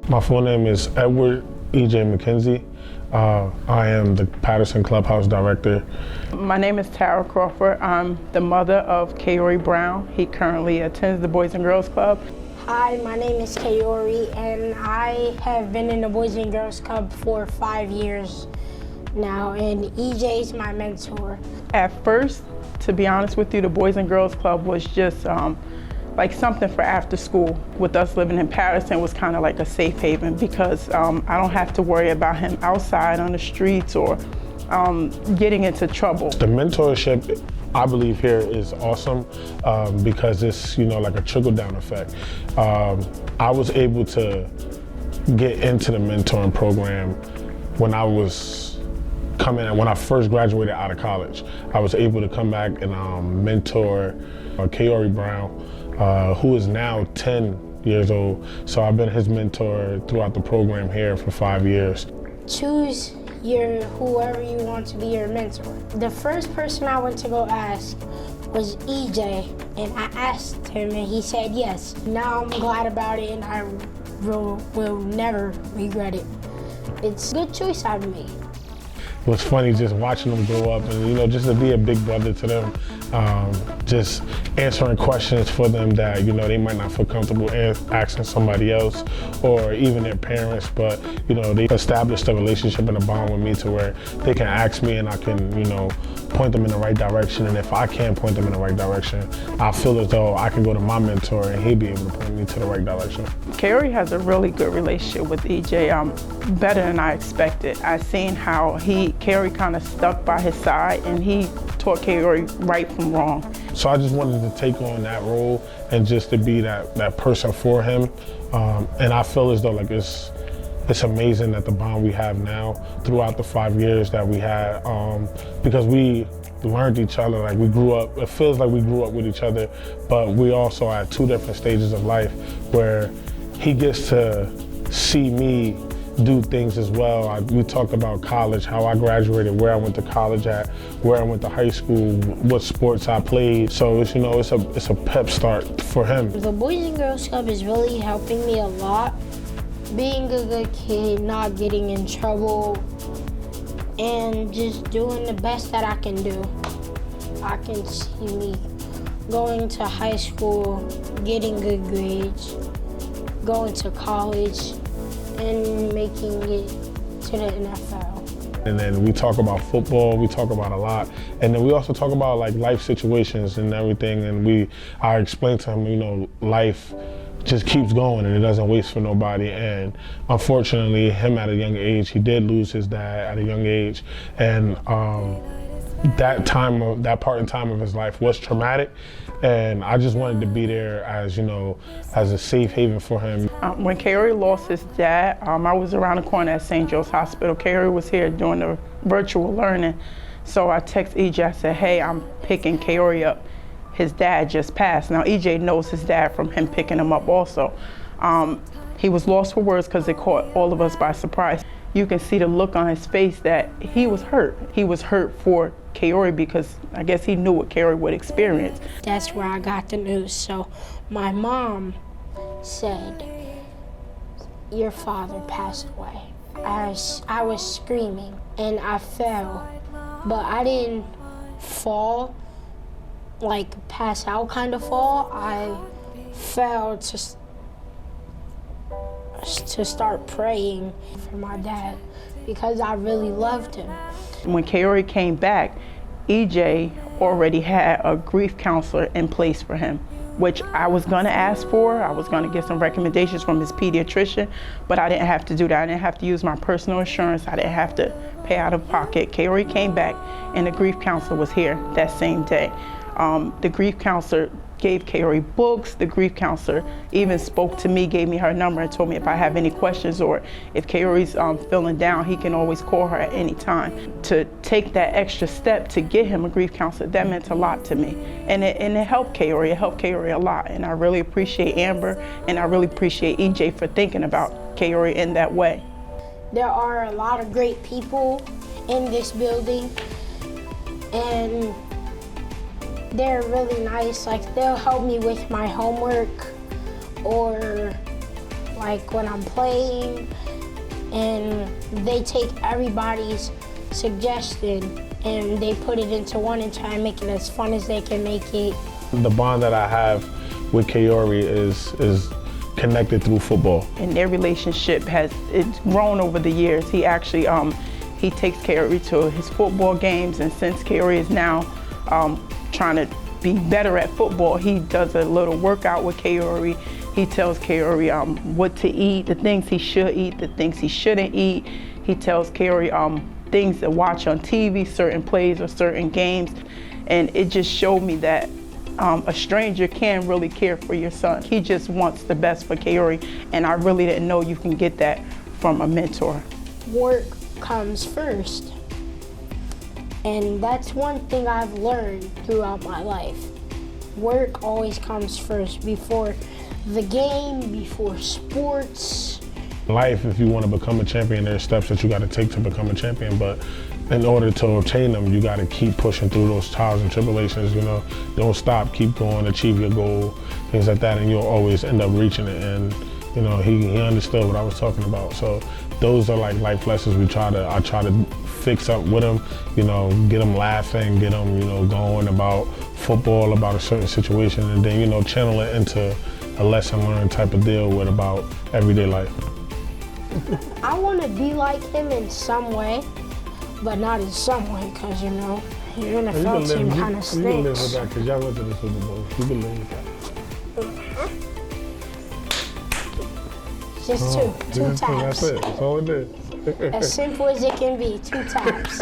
My full name is Edward E.J. McKenzie. I am the Patterson Clubhouse Director. My name is Tara Crawford. I'm the mother of Kaori Brown. He currently attends the Boys and Girls Club. Hi, my name is Kaori, and I have been in the Boys and Girls Club for 5 years now, and EJ is my mentor. At first, to be honest with you, the Boys and Girls Club was just like something for after school. With us living in Patterson, was kind of like a safe haven because I don't have to worry about him outside on the streets or getting into trouble. The mentorship, I believe, here is awesome because it's, like a trickle-down effect. I was able to get into the mentoring program when I first graduated out of college. I was able to come back and mentor Kaori Brown, who is now 10 years old. So I've been his mentor throughout the program here for 5 years. Choose whoever you want to be your mentor. The first person I went to go ask was EJ, and I asked him and he said yes. Now I'm glad about it and I will never regret it. It's a good choice I've made. It was funny just watching them grow up and, just to be a big brother to them, just answering questions for them that, they might not feel comfortable asking somebody else or even their parents, but, they established a relationship and a bond with me to where they can ask me and I can, point them in the right direction. And if I can't point them in the right direction, I feel as though I can go to my mentor and he'll be able to point me to the right direction. Kaori has a really good relationship with EJ, better than I expected. I seen how Kaori kind of stuck by his side and he taught Kaori right from wrong. So I just wanted to take on that role and just to be that person for him. And I feel as though it's amazing that the bond we have now throughout the 5 years that we had, because we learned each other, we grew up, it feels like we grew up with each other, but we also at 2 different stages of life where he gets to see me do things as well. We talked about college, how I graduated, where I went to college at, where I went to high school, what sports I played. So it's, it's a pep start for him. The Boys and Girls Club is really helping me a lot. Being a good kid, not getting in trouble, and just doing the best that I can do. I can see me going to high school, getting good grades, going to college, and making it to the NFL. And then we talk about football, we talk about a lot. And then we also talk about life situations and everything. And I explain to him, life just keeps going and it doesn't waste for nobody. And unfortunately, him at a young age, he did lose his dad at a young age. And that part in time of his life was traumatic. And I just wanted to be there as, as a safe haven for him. When Kaori lost his dad, I was around the corner at St. Joe's Hospital. Kaori was here doing the virtual learning. So I texted EJ, I said, hey, I'm picking Kaori up. His dad just passed. Now EJ knows his dad from him picking him up also. He was lost for words because it caught all of us by surprise. You can see the look on his face that he was hurt. He was hurt for Kaori because I guess he knew what Kaori would experience. That's where I got the news. So my mom said, your father passed away. I was screaming and I fell, but I didn't fall, pass out kind of fall. I fell to start praying for my dad because I really loved him. When Kaori came back, EJ already had a grief counselor in place for him, which I was gonna ask for. I was gonna get some recommendations from his pediatrician, but I didn't have to do that. I didn't have to use my personal insurance. I didn't have to pay out of pocket. Kaori came back and the grief counselor was here that same day. The grief counselor gave Kaori books. The grief counselor even spoke to me, gave me her number and told me if I have any questions or if Kaori's feeling down, he can always call her at any time. To take that extra step to get him a grief counselor, that meant a lot to me. And it helped Kaori. It helped Kaori a lot. And I really appreciate Amber and I really appreciate EJ for thinking about Kaori in that way. There are a lot of great people in this building and they're really nice. They'll help me with my homework or like when I'm playing, and they take everybody's suggestion and they put it into one and try and make it as fun as they can make it. The bond that I have with Kaori is connected through football. And their relationship it's grown over the years. He actually he takes Kaori to his football games, and since Kaori is now trying to be better at football, he does a little workout with Kaori. He tells Kaori what to eat, the things he should eat, the things he shouldn't eat. He tells Kaori things to watch on TV, certain plays or certain games. And it just showed me that a stranger can really care for your son. He just wants the best for Kaori, and I really didn't know you can get that from a mentor. Work comes first. And that's one thing I've learned throughout my life. Work always comes first, before the game, before sports. Life, if you want to become a champion, there's steps that you got to take to become a champion, but in order to obtain them, you got to keep pushing through those trials and tribulations, you know. Don't stop, keep going, achieve your goal, things like that, and you'll always end up reaching it. And, you know, he understood what I was talking about. So those are like life lessons I try to fix up with him, you know, get him laughing, get him, you know, going about football, about a certain situation, and then, you know, channel it into a lesson learned type of deal with about everyday life. I want to be like him in some way, but not in some way, because, you know, your NFL team kind of stinks. You can live with that, because y'all went to the Super Bowl. You can live with that. Just two taps. That's it. That's all it is. As simple as it can be, 2 taps.